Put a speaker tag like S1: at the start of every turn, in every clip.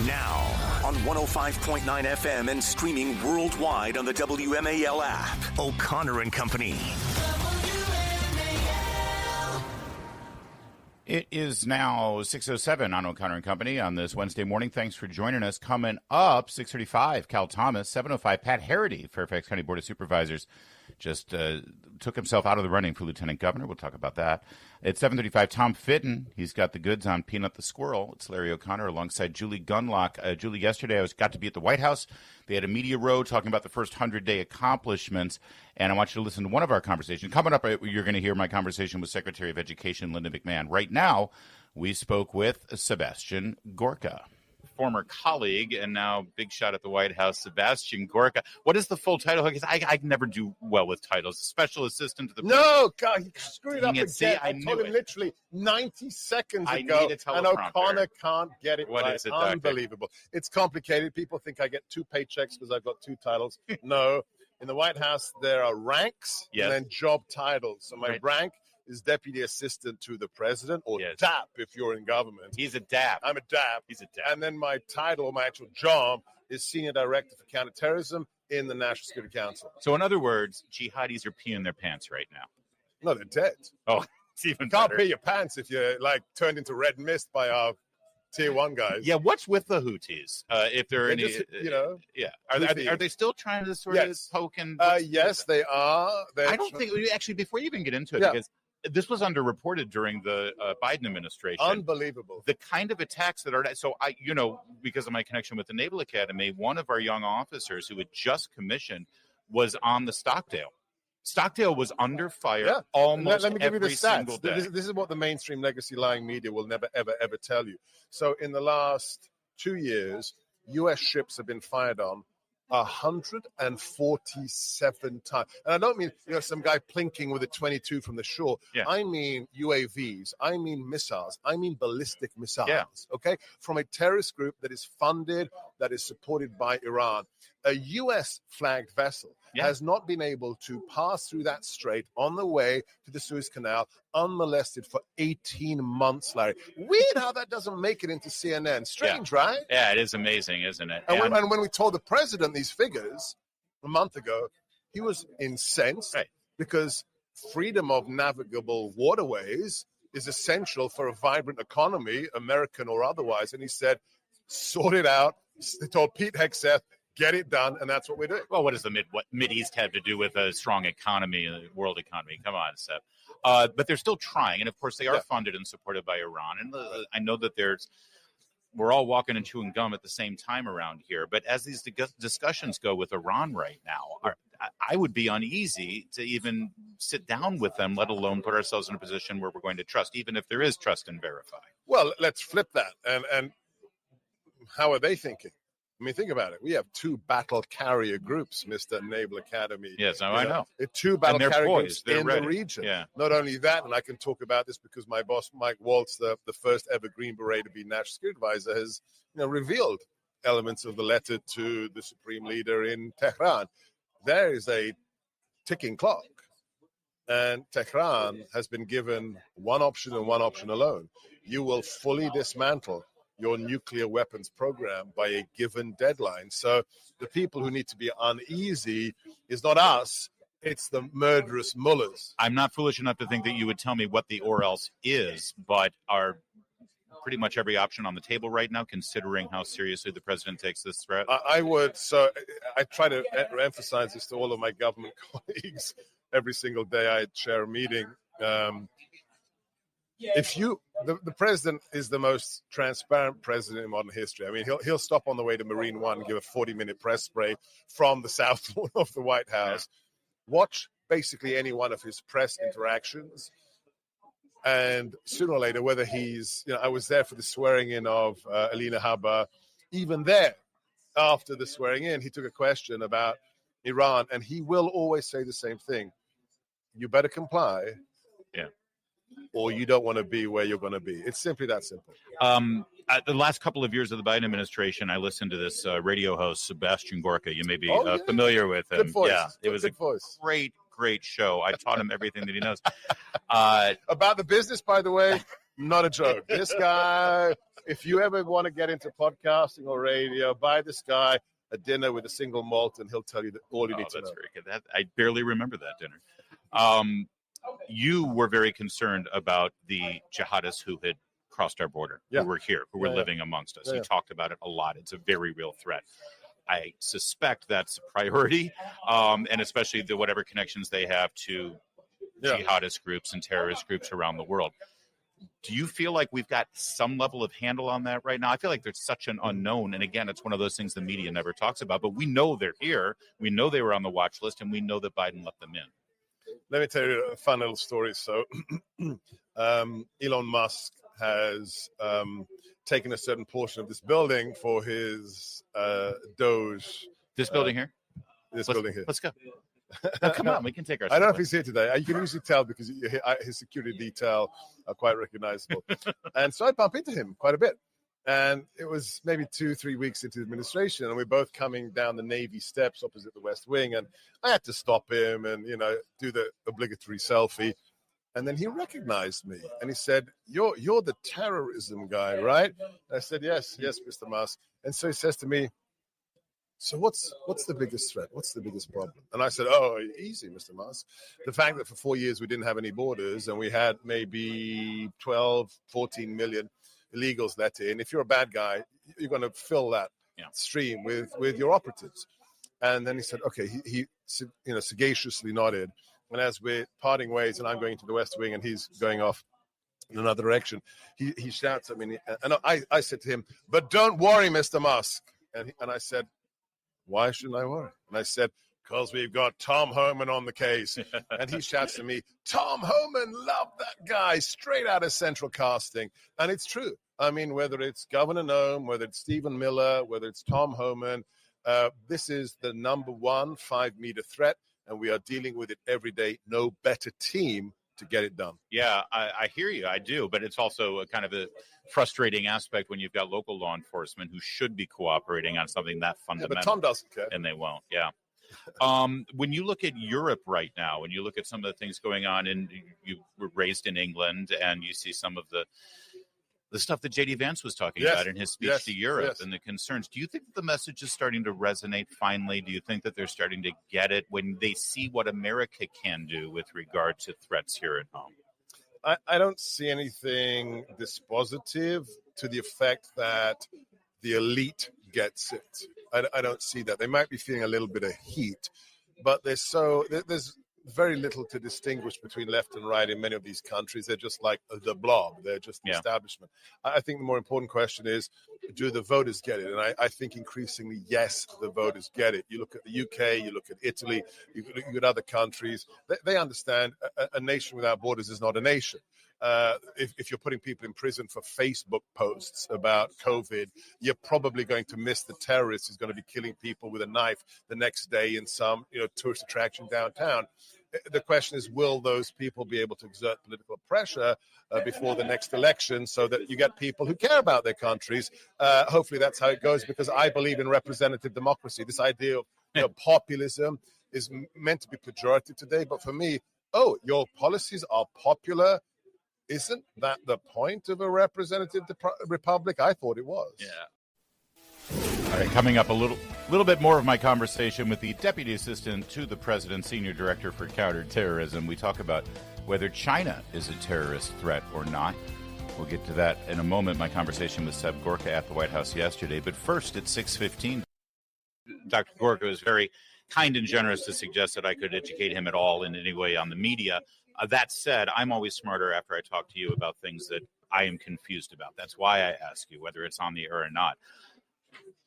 S1: Now, on 105.9 FM and streaming worldwide on the WMAL app, O'Connor and Company.
S2: It is now 6:07 on O'Connor and Company on this Wednesday morning. Thanks for joining us. Coming up, 6:35, Cal Thomas, 7:05, Pat Harity, Fairfax County Board of Supervisors, just took himself out of the running for lieutenant governor. We'll talk about that. At 7:35, Tom Fitton. He's got the goods on Peanut the Squirrel. It's Larry O'Connor alongside Julie Gunlock. Julie, yesterday I got to be at the White House. They had a media row talking about the first 100-day accomplishments, and I want you to listen to one of our conversations. Coming up, you're going to hear my conversation with Secretary of Education Linda McMahon. Right now, we spoke with Sebastian Gorka. Former colleague and now big shot at the White House, Sebastian Gorka. What is the full title? Because I never do well with titles. Special assistant to the president.
S3: No, God, he screwed up again.
S2: See,
S3: I told him literally 90 seconds ago, and O'Connor can't get it right.
S2: Is it,
S3: unbelievable. It's complicated. People think I get two paychecks because I've got two titles. No. In the White House, there are ranks and then job titles. So my rank is Deputy Assistant to the President, or DAP if you're in government.
S2: He's a DAP.
S3: I'm a DAP.
S2: He's a DAP.
S3: And then my title, my actual job, is Senior Director for Counterterrorism in the National Security Council.
S2: So in other words, jihadis are peeing their pants right now.
S3: No, they're dead.
S2: Oh, it's even
S3: better. You can't pee your pants if you're turned into red mist by our Tier 1 guys.
S2: Yeah, what's with the Houthis? If there are any, are they still trying to sort of poke and?
S3: Yes, they are.
S2: I don't think actually. Before you even get into it, because this was underreported during the Biden administration.
S3: Unbelievable.
S2: The kind of attacks that are so because of my connection with the Naval Academy, one of our young officers who had just commissioned was on the Stockdale. Stockdale was under fire almost
S3: Let me give you the
S2: every single
S3: stats.
S2: day.
S3: This is what the mainstream legacy lying media will never, ever, ever tell you. So in the last 2 years, U.S. ships have been fired on 147 times. And I don't mean some guy plinking with a 22 from the shore. I mean UAVs. I mean missiles. I mean ballistic missiles. Okay? From a terrorist group that is funded, that is supported by Iran. A U.S. flagged vessel has not been able to pass through that strait on the way to the Suez Canal unmolested for 18 months, Larry. Weird how that doesn't make it into CNN. Strange, right?
S2: Yeah, it is amazing, isn't it?
S3: And when we told the president these figures a month ago, he was incensed because freedom of navigable waterways is essential for a vibrant economy, American or otherwise. And he said, sort it out. They told Pete Hegseth, get it done, and that's what we're doing.
S2: Well, what does the Mideast have to do with a strong economy, a world economy? Come on, Seth. But they're still trying, and of course they are funded and supported by Iran. And I know that we're all walking and chewing gum at the same time around here. But as these discussions go with Iran right now, I would be uneasy to even sit down with them, let alone put ourselves in a position where we're going to trust, even if there is trust and verify.
S3: Well, let's flip that. And how are they thinking? I mean, think about it. We have two battle carrier groups, Mr. Naval Academy.
S2: Yes, I know.
S3: Two battle carrier groups in
S2: ready.
S3: The region.
S2: Yeah.
S3: Not only that, and I can talk about this because my boss, Mike Waltz, the first ever Green Beret to be National Security Advisor, has revealed elements of the letter to the Supreme Leader in Tehran. There is a ticking clock. And Tehran has been given one option and one option alone. You will fully dismantle your nuclear weapons program by a given deadline. So the people who need to be uneasy is not us, it's the murderous mullahs.
S2: I'm not foolish enough to think that you would tell me what the or else is, but are pretty much every option on the table right now, considering how seriously the president takes this threat?
S3: I would. So I try to emphasize this to all of my government colleagues every single day I chair a meeting. The president is the most transparent president in modern history. I mean, he'll stop on the way to Marine One and give a 40-minute press spray from the south lawn of the White House. Watch basically any one of his press interactions, and sooner or later, whether he's, I was there for the swearing in of Alina Habba. Even there, after the swearing in, he took a question about Iran, and he will always say the same thing: "You better comply." Or you don't want to be where you're going to be. It's simply that simple.
S2: The last couple of years of the Biden administration, I listened to this radio host, Sebastian Gorka. You may be familiar with him.
S3: Good voice.
S2: Yeah, it was
S3: voice.
S2: Great show. I taught him everything that he knows.
S3: About the business, by the way, Not a joke. This guy, if you ever want to get into podcasting or radio, buy this guy a dinner with a single malt, and he'll tell you all you need to know.
S2: That's very good. I barely remember that dinner. You were very concerned about the jihadists who had crossed our border, who were here, who were living amongst us. You talked about it a lot. It's a very real threat. I suspect that's a priority, and especially the whatever connections they have to jihadist groups and terrorist groups around the world. Do you feel like we've got some level of handle on that right now? I feel like there's such an unknown. And again, it's one of those things the media never talks about. But we know they're here. We know they were on the watch list, and we know that Biden let them in.
S3: Let me tell you a fun little story. So Elon Musk has taken a certain portion of this building for his Doge.
S2: This building here?
S3: Building here.
S2: Let's go. Oh, come on, we can take our.
S3: I don't know if he's here today. You can usually tell because his security detail are quite recognizable. And so I bump into him quite a bit. And it was maybe 2-3 weeks into the administration, and we're both coming down the Navy steps opposite the West Wing. And I had to stop him and, do the obligatory selfie. And then he recognized me and he said, you're the terrorism guy, right? And I said, yes, Mr. Musk. And so he says to me, so what's the biggest threat? What's the biggest problem? And I said, oh, easy, Mr. Musk. The fact that for 4 years we didn't have any borders and we had maybe 12, 14 million illegals let in. If you're a bad guy, you're going to fill that stream with your operatives. And then he said, okay, he sagaciously nodded. And as we're parting ways and I'm going to the West Wing and he's going off in another direction, he shouts at me. And I said to him, but don't worry, Mr. Musk. And I said, why shouldn't I worry? And I said, because we've got Tom Homan on the case. And he shouts to me, Tom Homan, love that guy, straight out of Central Casting. And it's true. I mean, whether it's Governor Noem, whether it's Stephen Miller, whether it's Tom Homan, this is the number one 5-meter threat, and we are dealing with it every day. No better team to get it done.
S2: Yeah, I hear you. I do. But it's also a kind of a frustrating aspect when you've got local law enforcement who should be cooperating on something that fundamental.
S3: But Tom doesn't care.
S2: And they won't. Yeah. When you look at Europe right now, when you look at some of the things going on, and you were raised in England, and you see some of the stuff that J.D. Vance was talking about in his speech to Europe and the concerns, do you think the message is starting to resonate finally? Do you think that they're starting to get it when they see what America can do with regard to threats here at home?
S3: I don't see anything dispositive to the effect that the elite gets it. I don't see that. They might be feeling a little bit of heat, but there's very little to distinguish between left and right in many of these countries. They're just like the blob. They're just the establishment. I think the more important question is, do the voters get it? And I think increasingly, yes, the voters get it. You look at the UK, you look at Italy, you look at other countries. They understand a nation without borders is not a nation. If you're putting people in prison for Facebook posts about COVID, you're probably going to miss the terrorist who's going to be killing people with a knife the next day in some tourist attraction downtown. The question is, will those people be able to exert political pressure before the next election so that you get people who care about their countries? Hopefully that's how it goes, because I believe in representative democracy. This idea of populism is meant to be pejorative today, but for me, your policies are popular. Isn't that the point of a representative republic? I thought it was.
S2: Yeah. All right, coming up a little bit more of my conversation with the Deputy Assistant to the President, Senior Director for Counterterrorism. We talk about whether China is a terrorist threat or not. We'll get to that in a moment. My conversation with Seb Gorka at the White House yesterday. But first, at 6:15, Dr. Gorka was very kind and generous to suggest that I could educate him at all in any way on the media. That said, I'm always smarter after I talk to you about things that I am confused about. That's why I ask you whether it's on the air or not.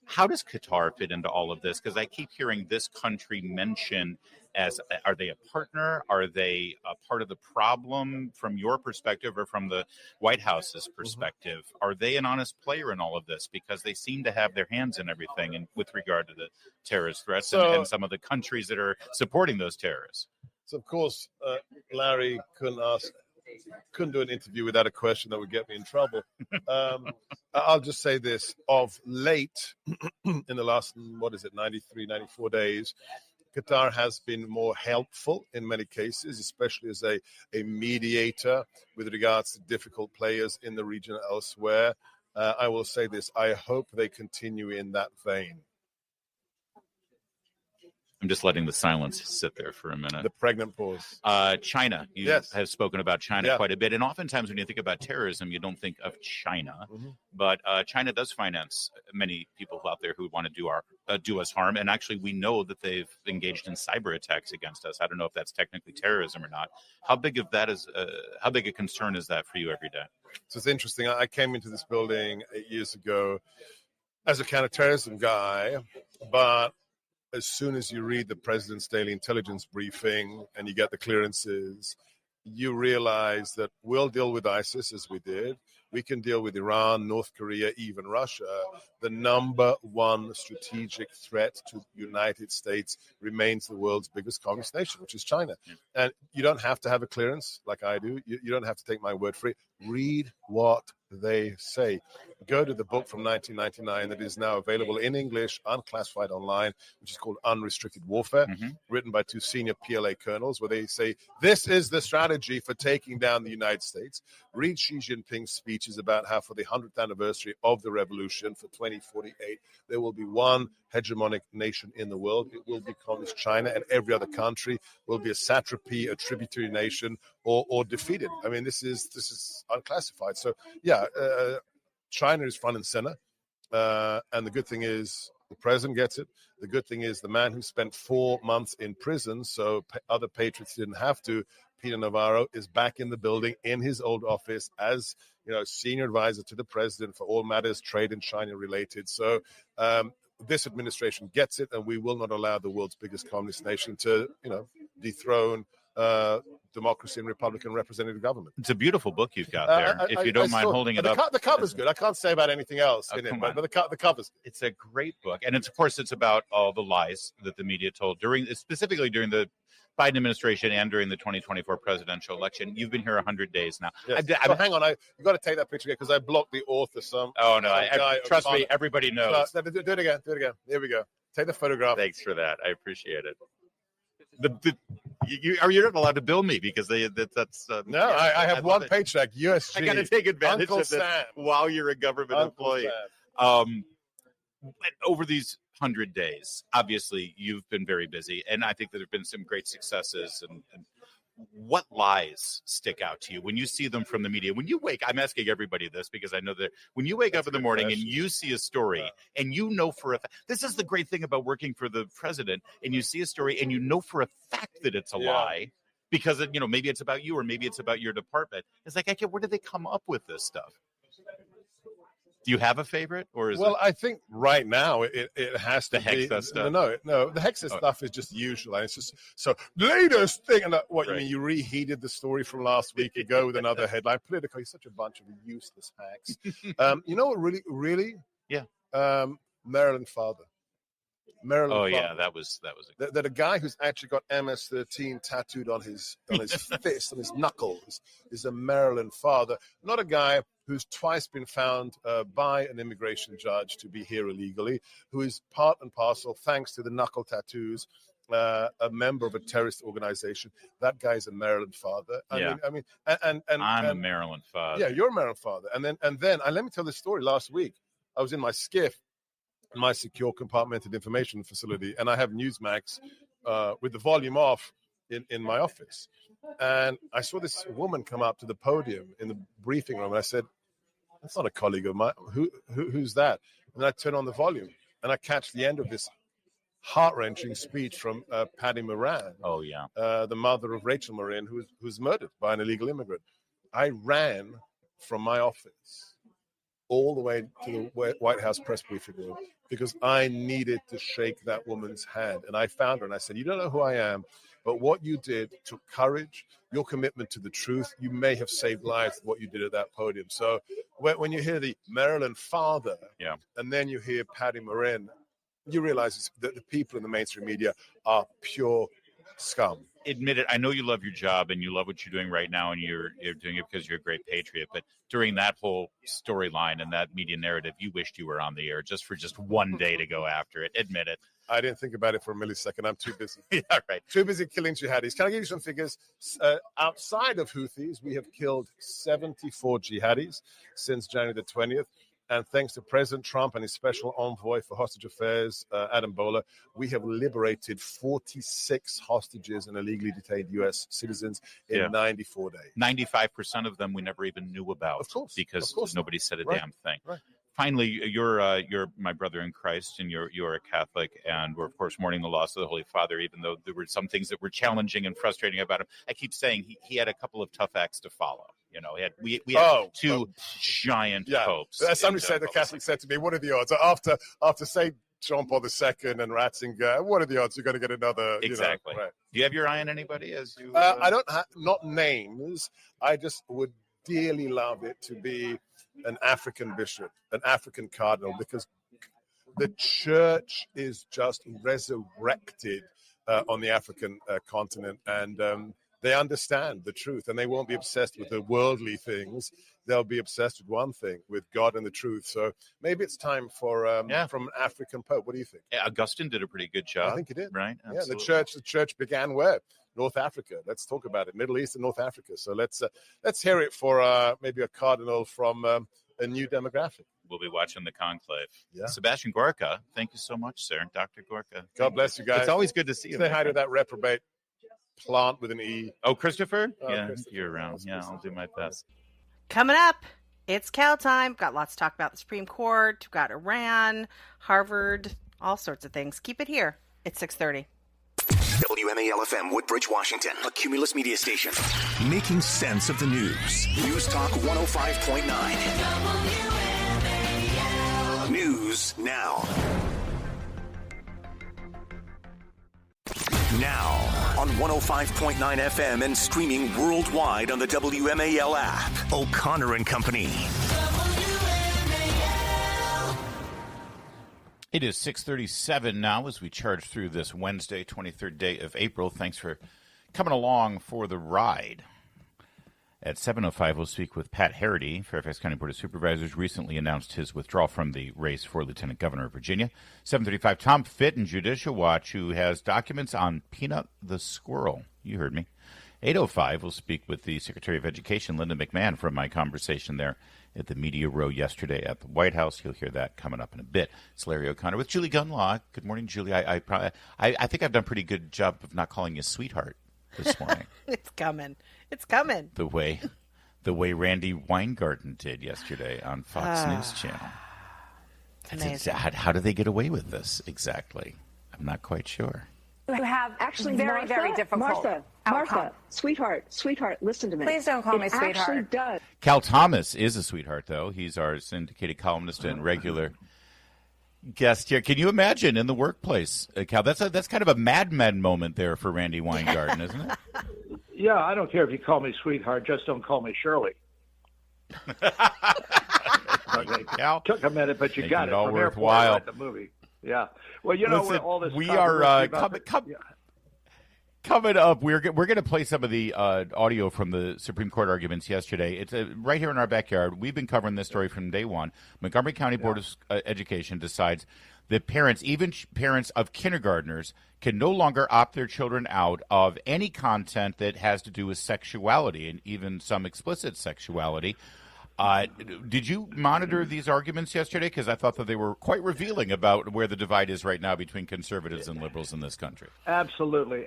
S2: How does Qatar fit into all of this? Because I keep hearing this country mentioned as, are they a partner? Are they a part of the problem from your perspective or from the White House's perspective? Mm-hmm. Are they an honest player in all of this? Because they seem to have their hands in everything and with regard to the terrorist threats and some of the countries that are supporting those terrorists.
S3: So, of course, Larry couldn't do an interview without a question that would get me in trouble. I'll just say this. Of late, in the last, 93, 94 days, Qatar has been more helpful in many cases, especially as a mediator with regards to difficult players in the region and elsewhere. I will say this, I hope they continue in that vein.
S2: I'm just letting the silence sit there for a minute.
S3: The pregnant pause.
S2: China. You have spoken about China quite a bit. And oftentimes when you think about terrorism, you don't think of China. Mm-hmm. But China does finance many people out there who want to do us harm. And actually, we know that they've engaged in cyber attacks against us. I don't know if that's technically terrorism or not. How big a concern is that for you every day?
S3: So it's interesting. I came into this building 8 years ago as a counterterrorism guy, but as soon as you read the president's daily intelligence briefing and you get the clearances, you realize that we'll deal with ISIS as we did. We can deal with Iran, North Korea, even Russia. The number one strategic threat to the United States remains the world's biggest communist nation, which is China. And you don't have to have a clearance like I do. You don't have to take my word for it. Read what they say. Go to the book from 1999 that is now available in English, unclassified online, which is called Unrestricted Warfare, written by two senior PLA colonels, where they say, this is the strategy for taking down the United States. Read Xi Jinping's speeches about how for the 100th anniversary of the revolution for 2048, there will be one hegemonic nation in the world. It will be Communist China, and every other country will be a satrapy, a tributary nation, or defeated. I mean, this is unclassified. So, China is front and center. And the good thing is the president gets it. The good thing is the man who spent 4 months in prison, so other patriots didn't have to, Peter Navarro, is back in the building in his old office as senior advisor to the president for all matters trade and China related. So this administration gets it, and we will not allow the world's biggest communist nation to dethrone democracy and Republican representative government.
S2: It's a beautiful book you've got there. If you don't mind holding it up.
S3: The cover's good. I can't say about anything else in it, but the cover's good.
S2: It's a great book. And it's about all the lies that the media told specifically during the Biden administration and during the 2024 presidential election. You've been here 100 days now.
S3: Yes. Hang on. You got to take that picture again because I blocked the author.
S2: Oh, no. Trust me, everybody knows.
S3: No, do it again. Here we go. Take the photograph.
S2: Thanks for that. I appreciate it. You're not allowed to bill me because that's
S3: no. I have one paycheck. USG.
S2: I got to take advantage
S3: Uncle
S2: of this
S3: Sam.
S2: while you're a government employee. Over these 100 days, obviously you've been very busy, and I think that there've been some great successes. And what lies stick out to you when you see them from the media? When you wake, I'm asking everybody this because I know that when you wake up in the morning and you see a story and you know for a fact, this is the great thing about working for the president, and you see a story and you know for a fact that it's a lie because maybe it's about you or maybe it's about your department. It's like, where did they come up with this stuff? Do you have a favorite, or is
S3: I think right now it has to be
S2: Hexa stuff.
S3: No, the Hexa stuff is just usual, and it's just so latest thing. And you mean? You reheated the story from last week ago with another headline. Political, you're such a bunch of useless hacks. You know what? Really, Maryland father.
S2: That was
S3: that a guy who's actually got MS-13 tattooed on his fist, on his knuckles, is a Maryland father, not a guy who's twice been found by an immigration judge to be here illegally, who is part and parcel, thanks to the knuckle tattoos, a member of a terrorist organization. That guy's a Maryland father. I mean, and
S2: I'm a Maryland father.
S3: Yeah, you're a Maryland father. And then let me tell this story. Last week, I was in my skiff, my secure compartmented information facility, and I have Newsmax with the volume off in my office. And I saw this woman come up to the podium in the briefing room, and I said, that's not a colleague of mine. Who's that? And I turn on the volume, and I catch the end of this heart-wrenching speech from Patty Moran.
S2: Oh, yeah.
S3: The mother of Rachel Moran, who's murdered by an illegal immigrant. I ran from my office all the way to the White House press briefing room because I needed to shake that woman's hand. And I found her, and I said, you don't know who I am, but what you did took courage, your commitment to the truth. You may have saved lives with what you did at that podium. So when you hear the Maryland father, and then you hear Patty Moran, you realize that the people in the mainstream media are pure scum.
S2: admit it. I know you love your job and you love what you're doing right now, and you're doing it because you're a great patriot. But during that whole storyline and that media narrative, you wished you were on the air just for one day to go after it. Admit it.
S3: I didn't think about it for a millisecond. I'm too busy.
S2: Yeah, right.
S3: Too busy killing jihadis. Can I give you some figures? Outside of Houthis, we have killed 74 jihadis since January the 20th. And thanks to President Trump and his special envoy for hostage affairs, Adam Boehler, we have liberated 46 hostages and illegally detained U.S. citizens in 94 days.
S2: 95% of them we never even knew about.
S3: Of course.
S2: Because nobody said a
S3: Right.
S2: damn thing.
S3: Right.
S2: Finally, you're my brother in Christ, and you're a Catholic, and we're, of course, mourning the loss of the Holy Father, even though there were some things that were challenging and frustrating about him. I keep saying he had a couple of tough acts to follow. You know, we had two giant popes.
S3: Somebody said, the Catholic said to me, what are the odds? After St. John Paul II and Ratzinger, what are the odds you're going to get another?
S2: Exactly.
S3: Right.
S2: Do you have your eye on anybody as you?
S3: I don't have, not names. I just would dearly love it to be an African bishop, an African cardinal, because the church is just resurrected on the African continent, and they understand the truth, and they won't be obsessed with the worldly things. They'll be obsessed with one thing, with God and the truth. So maybe it's time for from an African pope. What do you think?
S2: Yeah, Augustine did a pretty good job.
S3: I think he did.
S2: Right? Absolutely.
S3: Yeah, the church began where? North Africa. Let's talk about it. Middle East and North Africa. So let's hear it for maybe a cardinal from a new demographic.
S2: We'll be watching the conclave.
S3: Yeah.
S2: Sebastian Gorka, thank you so much, sir. Dr. Gorka.
S3: God bless you guys.
S2: It's always good to see you.
S3: Say hi to that reprobate plant with an E.
S2: Oh, Christopher? Yeah,
S3: Christopher.
S2: you're around. Yeah, I'll do my best.
S4: Coming up, it's cow time. Got lots to talk about the Supreme Court. We've got Iran, Harvard, all sorts of things. Keep it here. It's 6:30.
S1: WMAL-FM, Woodbridge, Washington. A Cumulus media station. Making sense of the news. News Talk 105.9. News now. Now on 105.9 FM and streaming worldwide on the WMAL app. O'Connor and Company.
S2: It is 6:37 now as we charge through this Wednesday, 23rd day of April. Thanks for coming along for the ride. At 7:05, we'll speak with Pat Harity. Fairfax County Board of Supervisors recently announced his withdrawal from the race for Lieutenant Governor of Virginia. 7:35, Tom Fitt in Judicial Watch, who has documents on Peanut the Squirrel. You heard me. 8:05, we'll speak with the Secretary of Education, Linda McMahon, from my conversation there at the Media Row yesterday at the White House. You'll hear that coming up in a bit. It's Larry O'Connor with Julie Gunlock. Good morning, Julie. I think I've done a pretty good job of not calling you sweetheart this morning.
S4: It's coming. It's coming.
S2: The way Randy Weingarten did yesterday on Fox News Channel.
S4: Amazing.
S2: How do they get away with this exactly? I'm not quite sure.
S5: You have actually very, very difficult
S6: Martha, sweetheart, listen to me.
S5: Please don't call me sweetheart.
S6: It actually does.
S2: Cal Thomas is a sweetheart, though. He's our syndicated columnist and regular guest here. Can you imagine in the workplace, Cal? That's kind of a Mad Men moment there for Randy Weingarten, isn't it?
S7: Yeah, I don't care if you call me sweetheart. Just don't call me Shirley.
S2: Okay, Cal.
S7: Took a minute, but you got it.
S2: All
S7: From
S2: worthwhile.
S7: Airport, the movie. Yeah. Well, you know,
S2: Listen,
S7: all this
S2: we are coming up. We're going to play some of the audio from the Supreme Court arguments yesterday. It's right here in our backyard. We've been covering this story from day one. Montgomery County Board of Education decides that parents, even parents of kindergartners, can no longer opt their children out of any content that has to do with sexuality and even some explicit sexuality. Did you monitor these arguments yesterday? Because I thought that they were quite revealing about where the divide is right now between conservatives and liberals in this country.
S7: Absolutely.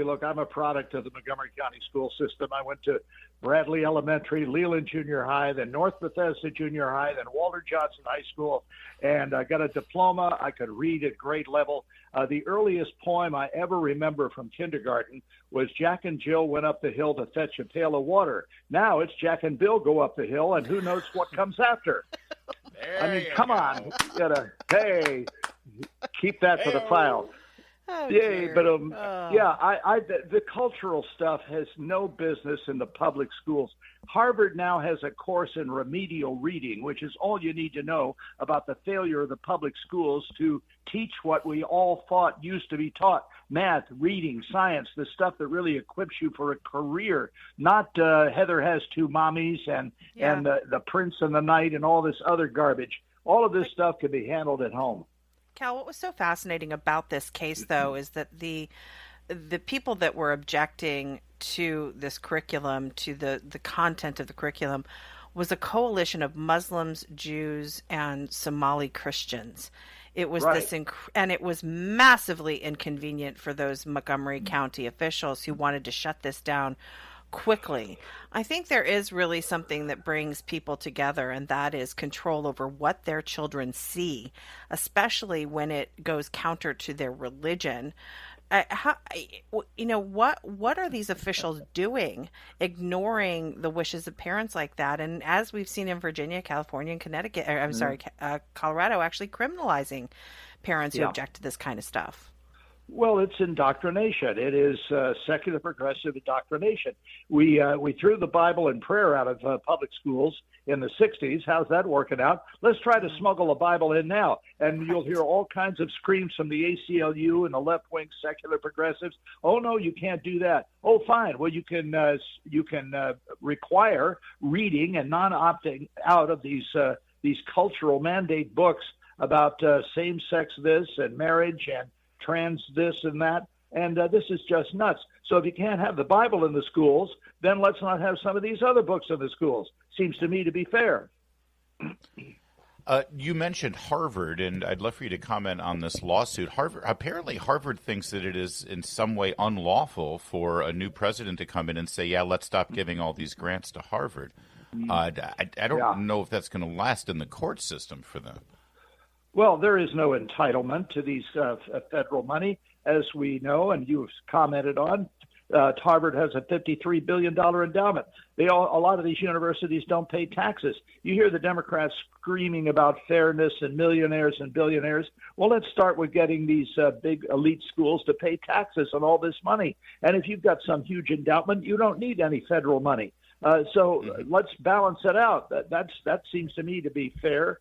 S7: Look, I'm a product of the Montgomery County school system. I went to Bradley Elementary, Leland Junior High, then North Bethesda Junior High, then Walter Johnson High School, and I got a diploma. I could read at grade level. The earliest poem I ever remember from kindergarten was Jack and Jill went up the hill to fetch a pail of water. Now it's Jack and Bill go up the hill, and who knows what comes after. I mean, come on. Hey, keep that for the file.
S4: Oh,
S7: Yeah,
S4: dear.
S7: but
S4: Oh.
S7: yeah, the cultural stuff has no business in the public schools. Harvard now has a course in remedial reading, which is all you need to know about the failure of the public schools to teach what we all thought used to be taught: math, reading, science, the stuff that really equips you for a career. Not Heather has two mommies and the Prince and the Knight and all this other garbage. All of this stuff can be handled at home.
S4: Cal, what was so fascinating about this case, though, is that the people that were objecting to this curriculum, to the content of the curriculum, was a coalition of Muslims, Jews, and Somali Christians. It was
S7: Right.
S4: and it was massively inconvenient for those Montgomery County officials who wanted to shut this down quickly. I think there is really something that brings people together, and that is control over what their children see, especially when it goes counter to their religion. What are these officials doing, ignoring the wishes of parents like that? And as we've seen in Virginia, California, and Connecticut, Colorado, actually criminalizing parents who object to this kind of stuff.
S7: Well, it's indoctrination. It is secular progressive indoctrination. We threw the Bible and prayer out of public schools in the 60s. How's that working out? Let's try to smuggle a Bible in now. And you'll hear all kinds of screams from the ACLU and the left-wing secular progressives. Oh, no, you can't do that. Oh, fine. Well, you can require reading and non-opting out of these cultural mandate books about same-sex this and marriage and trans this and that, and this is just nuts. So if you can't have the Bible in the schools, then let's not have some of these other books in the schools. Seems to me to be fair.
S2: You mentioned Harvard, and I'd love for you to comment on this lawsuit. Apparently Harvard thinks that it is in some way unlawful for a new president to come in and say, yeah, let's stop giving all these grants to Harvard. I don't know if that's going to last in the court system for them.
S7: Well, there is no entitlement to these federal money, as we know, and you've commented on. Harvard has a $53 billion endowment. A lot of these universities don't pay taxes. You hear the Democrats screaming about fairness and millionaires and billionaires. Well, let's start with getting these big elite schools to pay taxes on all this money. And if you've got some huge endowment, you don't need any federal money. So let's balance it out. That seems to me to be fair.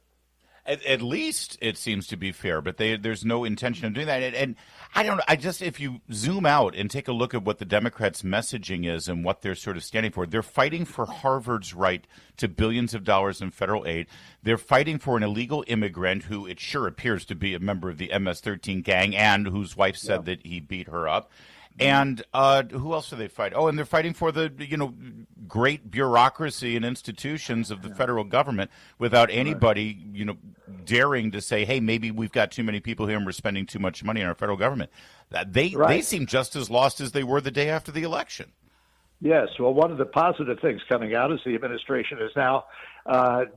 S2: At least it seems to be fair, but there's no intention of doing that. And I don't know. If you zoom out and take a look at what the Democrats' messaging is and what they're sort of standing for, they're fighting for Harvard's right to billions of dollars in federal aid. They're fighting for an illegal immigrant who it sure appears to be a member of the MS-13 gang and whose wife said that he beat her up. And who else do they fight? Oh, and they're fighting for the great bureaucracy and institutions of the federal government without anybody daring to say, hey, maybe we've got too many people here and we're spending too much money on our federal government. They seem just as lost as they were the day after the election.
S7: Yes. Well, one of the positive things coming out is the administration is now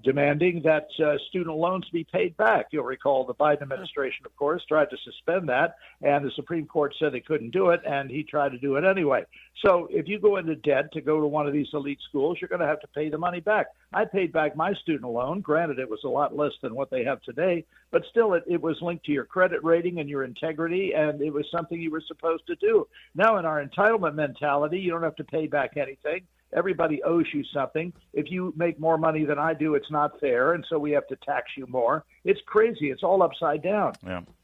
S7: demanding that student loans be paid back. You'll recall the Biden administration, of course, tried to suspend that, and the Supreme Court said they couldn't do it, and he tried to do it anyway. So if you go into debt to go to one of these elite schools, you're going to have to pay the money back. I paid back my student loan. Granted, it was a lot less than what they have today, but still it was linked to your credit rating and your integrity, and it was something you were supposed to do. Now, in our entitlement mentality, you don't have to pay back anything. Everybody owes you something. If you make more money than I do, it's not fair, and so we have to tax you more. It's crazy. It's all upside down,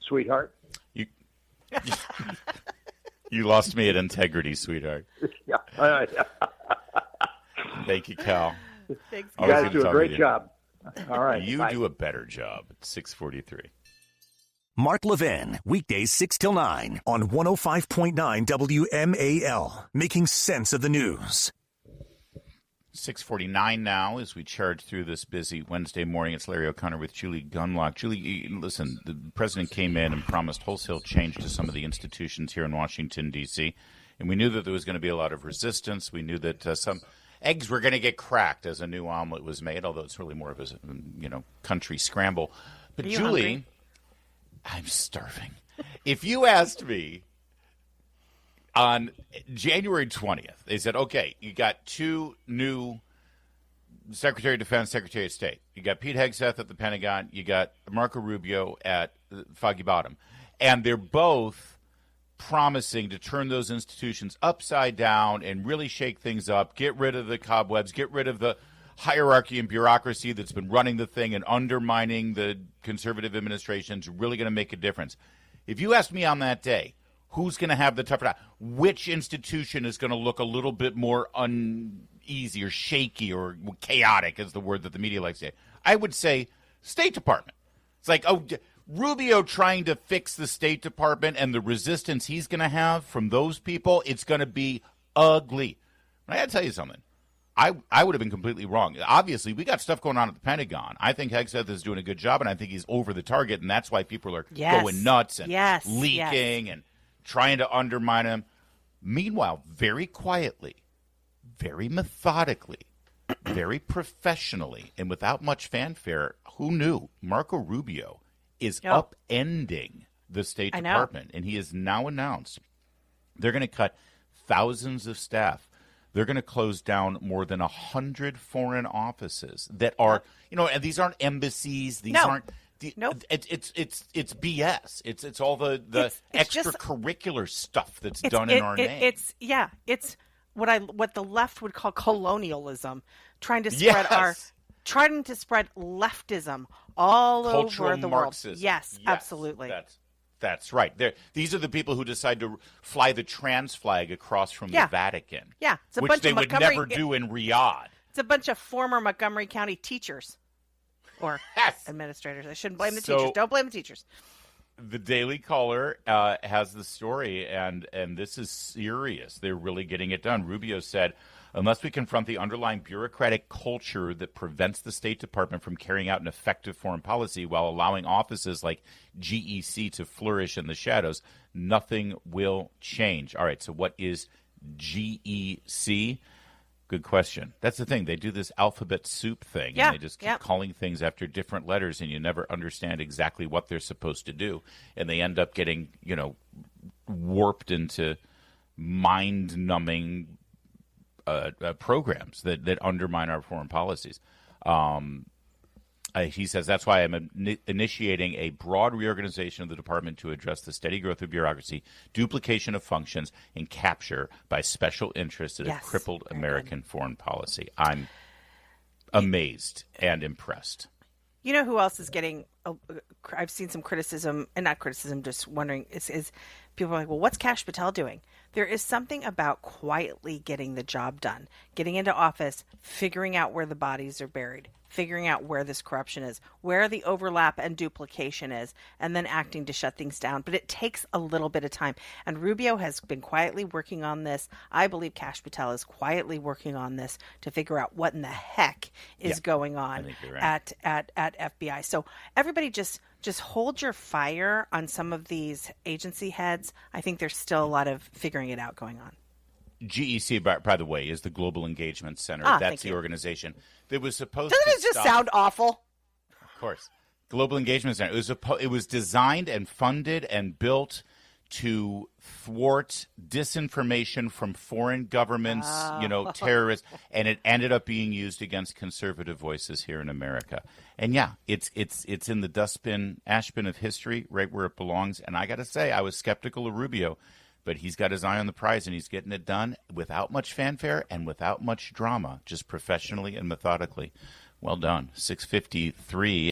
S7: sweetheart.
S2: You lost me at integrity, sweetheart.
S7: Yeah.
S2: Thank you, Cal.
S4: Thanks,
S7: you guys do a great job. All right.
S2: You
S7: bye.
S2: do a better job at 6:43.
S1: Mark Levin, weekdays 6 till 9 on 105.9 WMAL, making sense of the news.
S2: 6:49 now as we charge through this busy Wednesday morning. It's Larry O'Connor with Julie Gunlock. Julie, listen, the president came in and promised wholesale change to some of the institutions here in Washington, D.C., and we knew that there was going to be a lot of resistance. We knew that some eggs were going to get cracked as a new omelet was made, although it's really more of a country scramble. But Julie,
S4: hungry?
S2: I'm starving. If you asked me on January 20th, they said, okay, you got two new Secretary of Defense, Secretary of State. You got Pete Hegseth at the Pentagon. You got Marco Rubio at Foggy Bottom. And they're both promising to turn those institutions upside down and really shake things up, get rid of the cobwebs, get rid of the hierarchy and bureaucracy that's been running the thing and undermining the conservative administration's really going to make a difference. If you asked me on that day, who's going to have the tougher time? Which institution is going to look a little bit more uneasy or shaky or chaotic, is the word that the media likes to say? I would say State Department. It's like, Rubio trying to fix the State Department and the resistance he's going to have from those people, it's going to be ugly. I got to tell you something. I would have been completely wrong. Obviously, we got stuff going on at the Pentagon. I think Hegseth is doing a good job, and I think he's over the target, and that's why people are going nuts and leaking and trying to undermine him. Meanwhile, very quietly, very methodically, very professionally, and without much fanfare, who knew? Marco Rubio is upending the State Department, and he has now announced they're going to cut thousands of staff. They're going to close down more than 100 foreign offices that are, and these aren't embassies. These aren't. It's BS. It's all the extracurricular stuff that's done in our name.
S4: It's what the left would call colonialism, trying to spread leftism all over the
S2: Marxism.
S4: world. Yes, absolutely.
S2: That's right. These are the people who decide to fly the trans flag across from the Vatican.
S4: Yeah,
S2: which they would never do in Riyadh.
S4: It's a bunch of former Montgomery County teachers or administrators. I shouldn't blame the teachers. Don't blame the teachers.
S2: The Daily Caller has the story, and this is serious. They're really getting it done. Rubio said, unless we confront the underlying bureaucratic culture that prevents the State Department from carrying out an effective foreign policy while allowing offices like GEC to flourish in the shadows, nothing will change. All right, so what is GEC? Good question. That's the thing. They do this alphabet soup thing, and they just keep calling things after different letters, and you never understand exactly what they're supposed to do. And they end up getting, warped into mind-numbing programs that undermine our foreign policies. He says, that's why I'm initiating a broad reorganization of the department to address the steady growth of bureaucracy, duplication of functions, and capture by special interests that have crippled American foreign policy. I'm amazed and impressed.
S4: You know who else is getting I've seen some criticism, and not criticism, just wondering, is people are like, well, what's Kash Patel doing? There is something about quietly getting the job done, getting into office, figuring out where the bodies are buried, figuring out where this corruption is, where the overlap and duplication is, and then acting to shut things down. But it takes a little bit of time. And Rubio has been quietly working on this. I believe Kash Patel is quietly working on this to figure out what in the heck is going on at FBI. So everybody just hold your fire on some of these agency heads. I think there's still a lot of figuring it out going on.
S2: GEC, by the way, is the Global Engagement Center. That's the organization that was supposed to
S4: Doesn't it just sound awful?
S2: Of course. Global Engagement Center. It was designed and funded and built to thwart disinformation from foreign governments, terrorists, and it ended up being used against conservative voices here in America. And it's in the dustbin, ashbin of history, right where it belongs. And I got to say, I was skeptical of Rubio, but he's got his eye on the prize, and he's getting it done without much fanfare and without much drama, just professionally and methodically. Well done. 6:53.